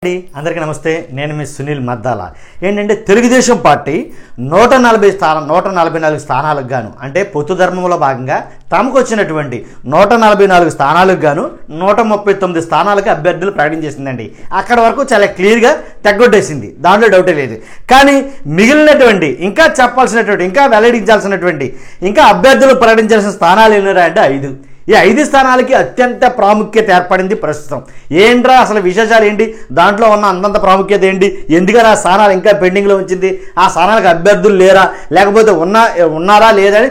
అందరికీ నమస్తే. నేను మీ సునీల్ మద్దాల. ఏంటంటే తెలుగుదేశం పార్టీ 144 స్థానాలకు గాను అంటే పొత్తు ధర్మంలో భాగంగా తమకు వచ్చినటువంటి 144 స్థానాలకు గాను 139 స్థానాలకు అభ్యర్థులు ప్రకటించేసిందండి. అక్కడ వరకు చాలా క్లియర్గా తెగ్గొట్టేసింది, దాంట్లో డౌటే లేదు. కానీ మిగిలినటువంటి ఇంకా చెప్పాల్సినటువంటి ఇంకా వెల్లడించాల్సినటువంటి ఇంకా అభ్యర్థులు ప్రకటించాల్సిన స్థానాలు ఎన్నరా అంటే 5. ఈ 5 స్థానాలకి అత్యంత ప్రాముఖ్యత ఏర్పడింది ప్రస్తుతం. ఏంట్రా అసలు విశేషాలు ఏంటి, దాంట్లో ఉన్న అంతంత ప్రాముఖ్యత ఏంటి, ఎందుకని ఆ స్థానాలు ఇంకా పెండింగ్లో ఉంచింది, ఆ స్థానాలకు అభ్యర్థులు లేరా లేకపోతే ఉన్నారా లేదా అని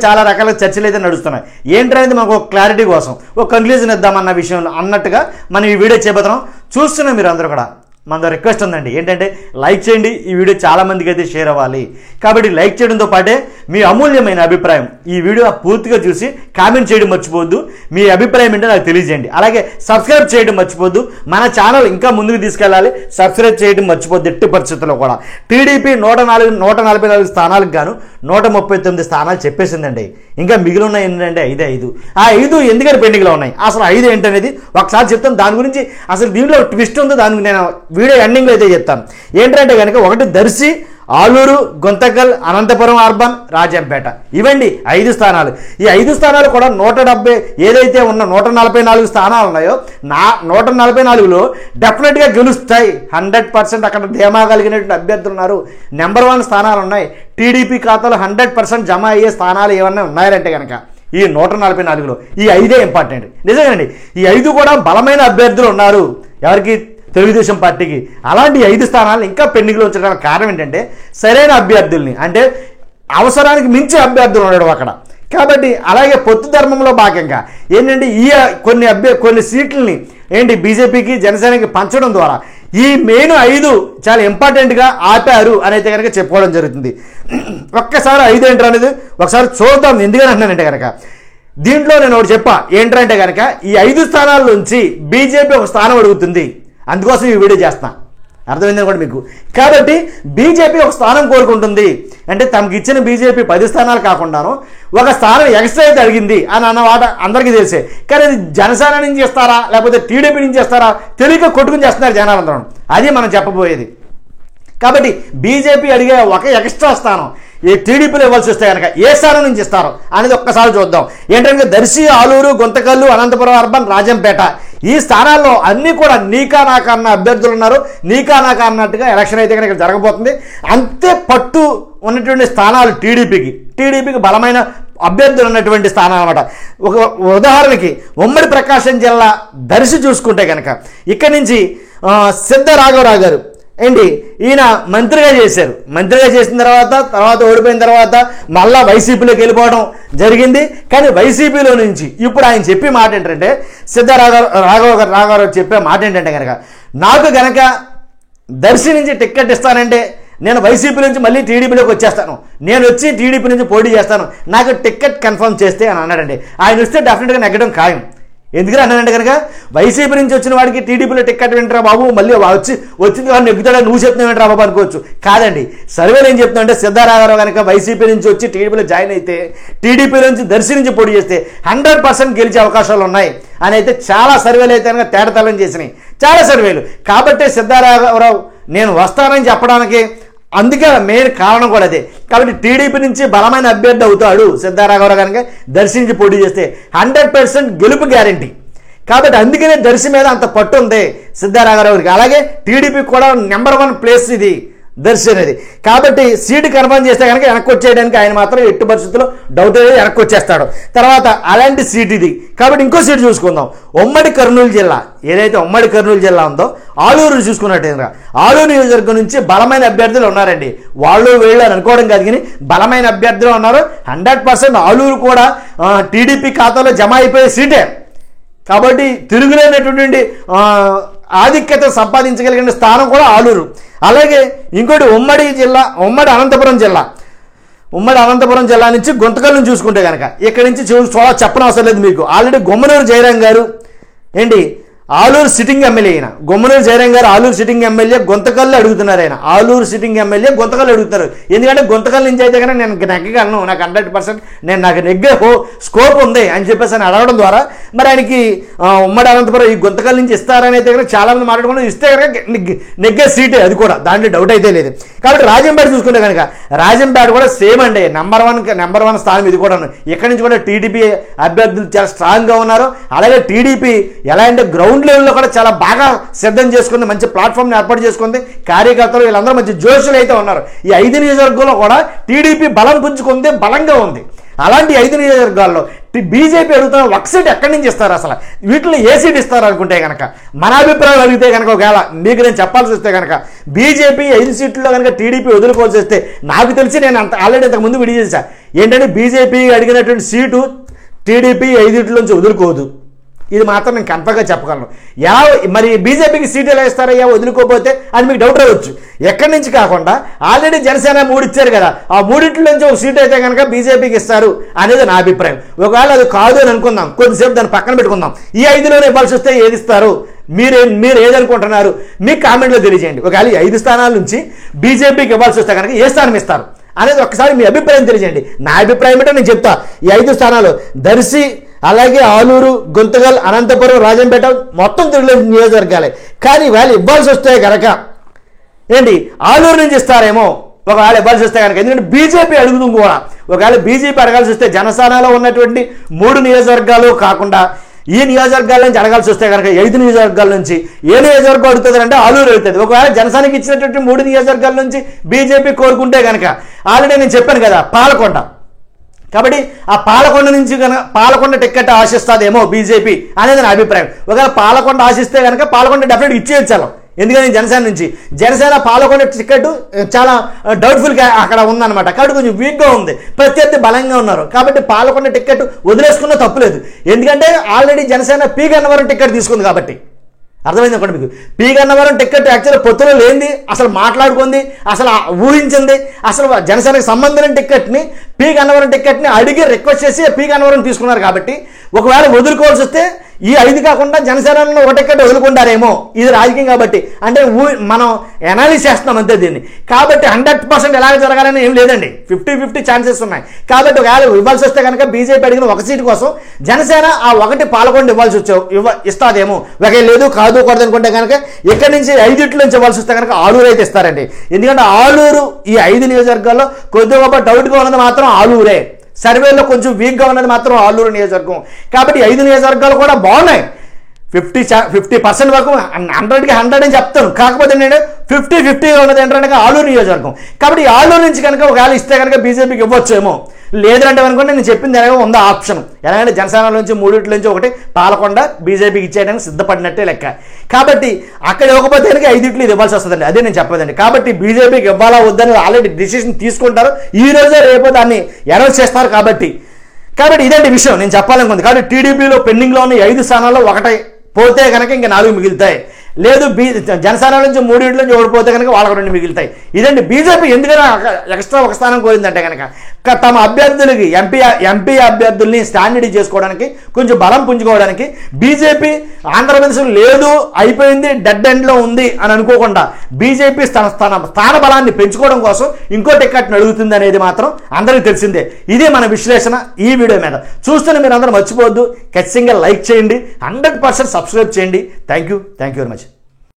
చాలా రకాల చర్చలు అయితే నడుస్తున్నాయి. ఏంటనేది మనకు ఒక క్లారిటీ కోసం ఒక కంక్లూజన్ ఇద్దామన్న విషయంలో అన్నట్టుగా మనం ఈ వీడియో చేయబోతున్నాం. చూస్తున్నాం మీరు అందరూ కూడా. మన రిక్వెస్ట్ ఉందండి, ఏంటంటే లైక్ చేయండి. ఈ వీడియో చాలా మందికి అయితే షేర్ అవ్వాలి. కాబట్టి లైక్ చేయడంతో పాటే మీ అమూల్యమైన అభిప్రాయం ఈ వీడియో పూర్తిగా చూసి కామెంట్ చేయడం మర్చిపోవద్దు. మీ అభిప్రాయం ఏంటో నాకు తెలియజేయండి. అలాగే సబ్స్క్రైబ్ చేయడం మర్చిపోవద్దు. మన ఛానల్ ఇంకా ముందుకు తీసుకెళ్ళాలి, సబ్స్క్రైబ్ చేయడం మర్చిపోద్దు ఎట్టి పరిస్థితుల్లో కూడా. టీడీపీ 144 స్థానాలకు గాను 139 స్థానాలు చెప్పేసిందండి. ఇంకా మిగిలి ఉన్నాయి ఏంటంటే 5. ఆ 5 ఎందుకని పెండింగ్లో ఉన్నాయి, అసలు 5 ఏంటనేది ఒకసారి చెప్తాను. దాని గురించి అసలు దీంట్లో ట్విస్ట్ ఉందో దానికి నేను వీడియో ఎండింగ్లో అయితే చెప్తాను. ఏంటంటే కనుక 1 దర్శి, ఆలూరు, గుంతకల్, అనంతపురం అర్బన్, రాజంపేట, ఇవండి 5 స్థానాలు. ఈ 5 స్థానాలు కూడా 170 ఏదైతే ఉన్న 144 స్థానాలు ఉన్నాయో 144లో డెఫినెట్గా గెలుస్తాయి. 100% అక్కడ ధీమా కలిగినటువంటి అభ్యర్థులు ఉన్నారు. నెంబర్ 1 స్థానాలు ఉన్నాయి. టీడీపీ ఖాతాలో 100% జమ అయ్యే స్థానాలు ఏమన్నా ఉన్నాయంటే కనుక ఈ 144లో ఈ 5 ఇంపార్టెంట్. నిజంగానండి, ఈ 5 కూడా బలమైన అభ్యర్థులు ఉన్నారు. ఎవరికి? తెలుగుదేశం పార్టీకి. అలాంటి 5 స్థానాలు ఇంకా పెండింగ్లో ఉంచడానికి కారణం ఏంటంటే సరైన అభ్యర్థుల్ని అంటే అవసరానికి మించి అభ్యర్థులు ఉండడం అక్కడ. కాబట్టి అలాగే పొత్తు ధర్మంలో భాగంగా ఏంటంటే ఈ కొన్ని సీట్లని బీజేపీకి జనసేనకి పంచడం ద్వారా ఈ మెయిన్ 5 చాలా ఇంపార్టెంట్గా ఆపారు అని అయితే కనుక చెప్పుకోవడం జరుగుతుంది. ఒక్కసారి 5 ఏంటర్ అనేది ఒకసారి చూద్దాం. ఎందుకని అంటున్నానంటే కనుక దీంట్లో నేను ఒకటి చెప్పా. ఏంటంటే కనుక ఈ 5 స్థానాల నుంచి బీజేపీ ఒక స్థానం అడుగుతుంది. అందుకోసం ఈ వీడియో చేస్తున్నా, అర్థమైందని కూడా మీకు. కాబట్టి బీజేపీ ఒక స్థానం కోరుకుంటుంది అంటే తమకు ఇచ్చిన బీజేపీ 10 స్థానాలు కాకుండాను ఒక స్థానం ఎక్స్ట్రా అయితే అడిగింది అని అన్నమాట అందరికీ తెలిసే. కానీ అది జనసేన నుంచి ఇస్తారా లేకపోతే టీడీపీ నుంచి ఇస్తారా తెలియక కొట్టుకుని చేస్తున్నారు జనాలందరం. అది మనం చెప్పబోయేది. కాబట్టి బీజేపీ అడిగే ఒక ఎక్స్ట్రా స్థానం ఈ టీడీపీలో ఇవ్వాల్సి వస్తే కనుక ఏ స్థానం నుంచి ఇస్తారో అనేది ఒక్కసారి చూద్దాం. ఏంటంటే దర్శి, ఆలూరు, గుంతకల్లు, అనంతపురం అర్బన్, రాజంపేట ఈ స్థానాల్లో అన్నీ కూడా నీకా నాకా అన్న అభ్యర్థులు ఉన్నారు. నీకా నాకా అన్నట్టుగా ఎలక్షన్ అయితే కనుక జరగబోతుంది. అంతే పట్టు ఉన్నటువంటి స్థానాలు టీడీపీకి బలమైన అభ్యర్థులు ఉన్నటువంటి స్థానాలు అనమాట. ఒక ఉదాహరణకి ఉమ్మడి ప్రకాశం జిల్లా దర్శి చూసుకుంటే కనుక ఇక్కడి నుంచి సిద్ధ రాఘవరావు గారు ఈయన మంత్రిగా చేశారు. మంత్రిగా చేసిన తర్వాత ఓడిపోయిన తర్వాత మళ్ళా వైసీపీలోకి వెళ్ళిపోవడం జరిగింది. కానీ వైసీపీలో నుంచి ఇప్పుడు ఆయన చెప్పే మాట ఏంటంటే సిద్ధ రాఘవరావు చెప్పే మాట ఏంటంటే కనుక నాకు గనక దర్శి నుంచి టిక్కెట్ ఇస్తానంటే నేను వైసీపీ నుంచి మళ్ళీ టీడీపీలోకి వచ్చేస్తాను, నేను వచ్చి టీడీపీ నుంచి పోటీ చేస్తాను, నాకు టిక్కెట్ కన్ఫర్మ్ చేస్తే అని అన్నాడండి. ఆయన వస్తే డెఫినెట్గా నెగ్గడం ఖాయం. ఎందుకని అన్నానంటే కనుక వైసీపీ నుంచి వచ్చిన వాడికి టీడీపీలో టిక్కెట్ వింటారా బాబు, మళ్ళీ వచ్చింది వాడిని నెగ్గుతాడా నువ్వు చెప్తున్నావు వింటారా బాబు అనుకోవచ్చు. కాదండి, సర్వేలు ఏం చెప్తున్నా అంటే సిద్ధారాఘవరావు కనుక వైసీపీ నుంచి వచ్చి టీడీపీలో జాయిన్ అయితే టీడీపీ నుంచి దర్శి నుంచి పోటీ చేస్తే 100% గెలిచే అవకాశాలు ఉన్నాయి అని అయితే చాలా సర్వేలు అయితే కనుక తేడతలం చేసినాయి, చాలా సర్వేలు. కాబట్టి సిద్ధారాఘవరావు నేను వస్తానని చెప్పడానికి అందుకే మెయిన్ కారణం కూడా అదే. కాబట్టి టీడీపీ నుంచి బలమైన అభ్యర్థి అవుతాడు సిద్ధారాఘవరావు కనుక దర్శి నుంచి పోటీ చేస్తే 100% గెలుపు గ్యారంటీ. కాబట్టి అందుకనే దర్శి మీద అంత పట్టు ఉంది సిద్ధారాఘవరావుకి. అలాగే టీడీపీకి కూడా నెంబర్ 1 ప్లేస్ ఇది దర్శి అనేది. కాబట్టి సీటు కన్ఫర్మ్ చేస్తే కనుక వెనక్కి వచ్చేయడానికి ఆయన మాత్రం ఎట్టి పరిస్థితుల్లో డౌట్ అనేది వెనక్కి వచ్చేస్తాడు. తర్వాత అలాంటి సీట్ ఇది. కాబట్టి ఇంకో సీటు చూసుకుందాం. ఉమ్మడి కర్నూలు జిల్లా ఏదైతే ఉమ్మడి కర్నూలు జిల్లా ఉందో ఆలూరు చూసుకున్నట్టు ఆలూరు నియోజకవర్గం నుంచి బలమైన అభ్యర్థులు ఉన్నారండి. వాళ్ళు వీళ్ళు అని అనుకోవడం కాదు, కానీ బలమైన అభ్యర్థులు ఉన్నారు. 100% ఆలూరు కూడా టీడీపీ ఖాతాలో జమ అయిపోయే సీటే. కాబట్టి తిరుగులేనటువంటి ఆధిక్యత సంపాదించగలిగిన స్థానం కూడా ఆలూరు. అలాగే ఇంకోటి ఉమ్మడి అనంతపురం జిల్లా నుంచి గుంతకల్ని చూసుకుంటే కనుక ఇక్కడి నుంచి చెప్పనవసరం లేదు మీకు. ఆల్రెడీ గుమ్మనూరు జయరాం గారు ఆలూరు సిట్టింగ్ ఎమ్మెల్యే అయిన గుమ్మనూరు జయరాం గారు ఆలూరు సిట్టింగ్ ఎమ్మెల్యే గుంతకల్లు అడుగుతున్నారు. ఆయన ఆలూరు సిట్టింగ్ ఎమ్మెల్యే గుంతకల్లు అడుగుతున్నారు. ఎందుకంటే గుంతకల్ నుంచి అయితే కానీ నేను నెగ్గగలను, నాకు 100% నాకు నెగ్గే స్కోప్ ఉంది అని చెప్పేసి ఆయన అడగడం ద్వారా మరి ఆయనకి ఉమ్మడి అనంతపురం ఈ గుంతకల్ నుంచి ఇస్తారని అయితే కనుక చాలామంది మాట్లాడుకున్నారు. ఇస్తే కనుక నెగ్గే సీటే, అది కూడా దాంట్లో డౌట్ అయితే లేదు. కాబట్టి రాజంపేట చూసుకుంటే కనుక రాజంపేట కూడా సేమ్ అండి, నెంబర్ వన్ స్థానం ఇది కూడా. ఇక్కడి నుంచి కూడా టీడీపీ అభ్యర్థులు చాలా స్ట్రాంగ్గా ఉన్నారు. అలాగే టీడీపీ ఎలా అంటే గ్రౌండ్ లెవెల్లో కూడా చాలా బాగా సిద్ధం చేసుకుంది, మంచి ప్లాట్ఫామ్ని ఏర్పాటు చేసుకుంది. కార్యకర్తలు వీళ్ళందరూ మంచి జోషులు అయితే ఉన్నారు. ఈ 5 నియోజకవర్గంలో కూడా టీడీపీ బలం పుంజుకుంది, బలంగా ఉంది. అలాంటి 5 నియోజకవర్గాల్లో బీజేపీ అడుగుతున్న ఒక సీట్ ఎక్కడి నుంచి ఇస్తారు, అసలు వీటిలో ఏ సీట్ ఇస్తారు అనుకుంటే కనుక మన అభిప్రాయం అడిగితే కనుక ఒకవేళ మీకు నేను చెప్పాల్సి వస్తే కనుక బీజేపీ 5 సీట్లలో కనుక టీడీపీ వదులుకోవాల్సి వస్తే నాకు తెలిసి నేను ఆల్రెడీ ఇంతకుముందు వీడియో చేశా. ఏంటంటే బీజేపీ అడిగినటువంటి సీటు టీడీపీ 5 నుంచి వదులుకోదు, ఇది మాత్రం నేను కన్ఫర్మ్గా చెప్పగలను. మరి బీజేపీకి సీట్ ఎలా ఇస్తారయ్యా వదులుకోపోతే అని మీకు డౌట్ రావచ్చు. ఎక్కడి నుంచి కాకుండా ఆల్రెడీ జనసేన 3 ఇచ్చారు కదా, ఆ 3 నుంచి ఒక సీట్ అయితే కనుక బీజేపీకి ఇస్తారు అనేది నా అభిప్రాయం. ఒకవేళ అది కాదు అని అనుకుందాం, కొద్దిసేపు దాన్ని పక్కన పెట్టుకుందాం. ఈ 5లోనే ఇవ్వాల్సి వస్తే ఏది ఇస్తారు, మీరు ఏదనుకుంటున్నారు మీ కామెంట్లో తెలియజేయండి. ఒకవేళ 5 స్థానాల నుంచి బీజేపీకి ఇవ్వాల్సి వస్తే కనుక ఏ స్థానం ఇస్తారు అనేది ఒకసారి మీ అభిప్రాయం తెలియజేయండి. నా అభిప్రాయం ఏంటో నేను చెప్తా. ఈ 5 స్థానాలు దర్శి, అలాగే ఆలూరు, గుంతకల్, అనంతపురం, రాజంపేట మొత్తం తిరుగులే నియోజకవర్గాలే. కానీ వాళ్ళు ఇవ్వాల్సి వస్తే కనుక ఏంటి ఆలూరు నుంచి ఇస్తారేమో ఒకవేళ ఇవ్వాల్సి వస్తే కనుక. ఎందుకంటే బీజేపీ అడుగుతుంది కూడా. ఒకవేళ బీజేపీ అడగాల్సి వస్తే జనసేనలో ఉన్నటువంటి 3 నియోజకవర్గాలు కాకుండా ఈ నియోజకవర్గాల నుంచి అడగాల్సి వస్తే కనుక 5 నియోజకవర్గాల నుంచి ఏ నియోజకవర్గం అడుగుతుంది అంటే ఆలూరు అడుగుతుంది. ఒకవేళ జనసేనకి ఇచ్చినటువంటి 3 నియోజకవర్గాల నుంచి బీజేపీ కోరుకుంటే కనుక ఆల్రెడీ నేను చెప్పాను కదా పాలకొండ. కాబట్టి ఆ పాలకొండ నుంచి కనుక పాలకొండ టికెట్ ఆశిస్తుందేమో బీజేపీ అనేది నా అభిప్రాయం. ఒకవేళ పాలకొండ ఆశిస్తే కనుక పాలకొండ డెఫినెట్గా ఇచ్చేయచ్చాను. ఎందుకని జనసేన పాలకొండ టికెట్ చాలా డౌట్ఫుల్గా అక్కడ ఉందన్నమాట. కాబట్టి కొంచెం వీక్గా ఉంది, ప్రత్యర్థి బలంగా ఉన్నారు. కాబట్టి పాలకొండ టికెట్ వదిలేసుకున్న తప్పులేదు. ఎందుకంటే already Janasena P Gannavaram ticket తీసుకుంది కాబట్టి. అర్థమైంది అనుకోండి మీకు. పి గన్నవరం టికెట్ యాక్చువల్గా పొత్తులో లేనిది, అసలు మాట్లాడుకుంది, అసలు ఊహించింది. అసలు జనసేనకు సంబంధించిన టికెట్ని పి గన్నవరం టికెట్ని అడిగి రిక్వెస్ట్ చేసి పి గన్నవరం తీసుకున్నారు. కాబట్టి ఒకవేళ వదులుకోవాల్సి వస్తే ఈ 5 కాకుండా జనసేనలో ఒక టికెట్ వదులుకుంటారేమో. ఇది రాజకీయం కాబట్టి అంటే మనం అనాలిసిస్ చేస్తున్నాం అంతే దీన్ని. కాబట్టి 100% ఎలాగ జరగాలని ఏం లేదండి, 50-50 ఛాన్సెస్ ఉన్నాయి. కాబట్టి ఒకవేళ ఇవ్వాల్సి వస్తే కనుక బీజేపీ అడిగిన ఒక సీటు కోసం జనసేన ఆ 1 పాలకొండ ఇస్తాదేమో. ఒకవేళ లేదు కాదు కూడదు అనుకుంటే కనుక ఇక్కడి నుంచి 5 నుంచి ఇవ్వాల్సి వస్తే కనుక ఆలూరు అయితే ఇస్తారండి. ఎందుకంటే ఆలూరు ఈ 5 నియోజకవర్గాల్లో కొద్దిగా గొప్ప డౌట్గా ఉన్నది మాత్రం ఆలూరే. సర్వేలో కొంచెం వీక్గా ఉన్నది మాత్రం ఆలూరు నియోజకవర్గం. కాబట్టి 5 నియోజకవర్గాలు కూడా బాగున్నాయి. 50% వరకు 100కి 100 అని చెప్తాను. కాకపోతే నేను 50-50 ఉన్నది ఏంటంటే ఆలూరు నియోజకవర్గం. కాబట్టి ఆలూరు నుంచి కనుక ఒకవేళ ఇస్తే కనుక బీజేపీకి ఇవ్వచ్చేమో. లేదంటే అనుకుంటే నేను చెప్పింది ఎలాగో ఉందా ఆప్షన్. ఎలాగంటే జనసేన నుంచి 3 నుంచి ఒకటి పాలకొండ బీజేపీకి ఇచ్చేయడానికి సిద్ధపడినట్టే లెక్క. కాబట్టి అక్కడ ఇవ్వకపోతే కనుక 5 ఇది ఇవ్వాల్సి వస్తుందండి. అదే నేను చెప్పదండి. కాబట్టి బీజేపీకి ఇవ్వాలా వద్దని ఆల్రెడీ డిసిషన్ తీసుకుంటారు. ఈ రోజే రేపో దాన్ని అనౌన్స్ చేస్తారు. కాబట్టి ఇదండి విషయం నేను చెప్పాలనుకుంది. కాబట్టి టీడీపీలో పెండింగ్లో ఉన్న 5 స్థానాల్లో ఒకటి పోతే కనుక ఇంకా 4 మిగులుతాయి. లేదు జనసేన నుంచి 3 నుంచి ఓడిపోతే కనుక వాళ్ళకు 2 మిగులుతాయి. ఇదండి బీజేపీ ఎందుకైనా ఎక్స్ట్రా ఒక స్థానం కోరిందంటే కనుక తమ అభ్యర్థులకి ఎంపీ అభ్యర్థుల్ని స్టాండర్డ్ చేసుకోవడానికి కొంచెం బలం పుంజుకోవడానికి బీజేపీ ఆంధ్రప్రదేశ్ లేదు అయిపోయింది డెడ్ ఎండ్లో ఉంది అని అనుకోకుండా బీజేపీ స్థాన బలాన్ని పెంచుకోవడం కోసం ఇంకో టికెట్ని అడుగుతుంది అనేది మాత్రం అందరికీ తెలిసిందే. ఇదే మన విశ్లేషణ ఈ వీడియో మీద. చూస్తున్న మీరు అందరూ మర్చిపోవద్దు, ఖచ్చితంగా లైక్ చేయండి, 100% సబ్స్క్రైబ్ చేయండి. Thank you very much.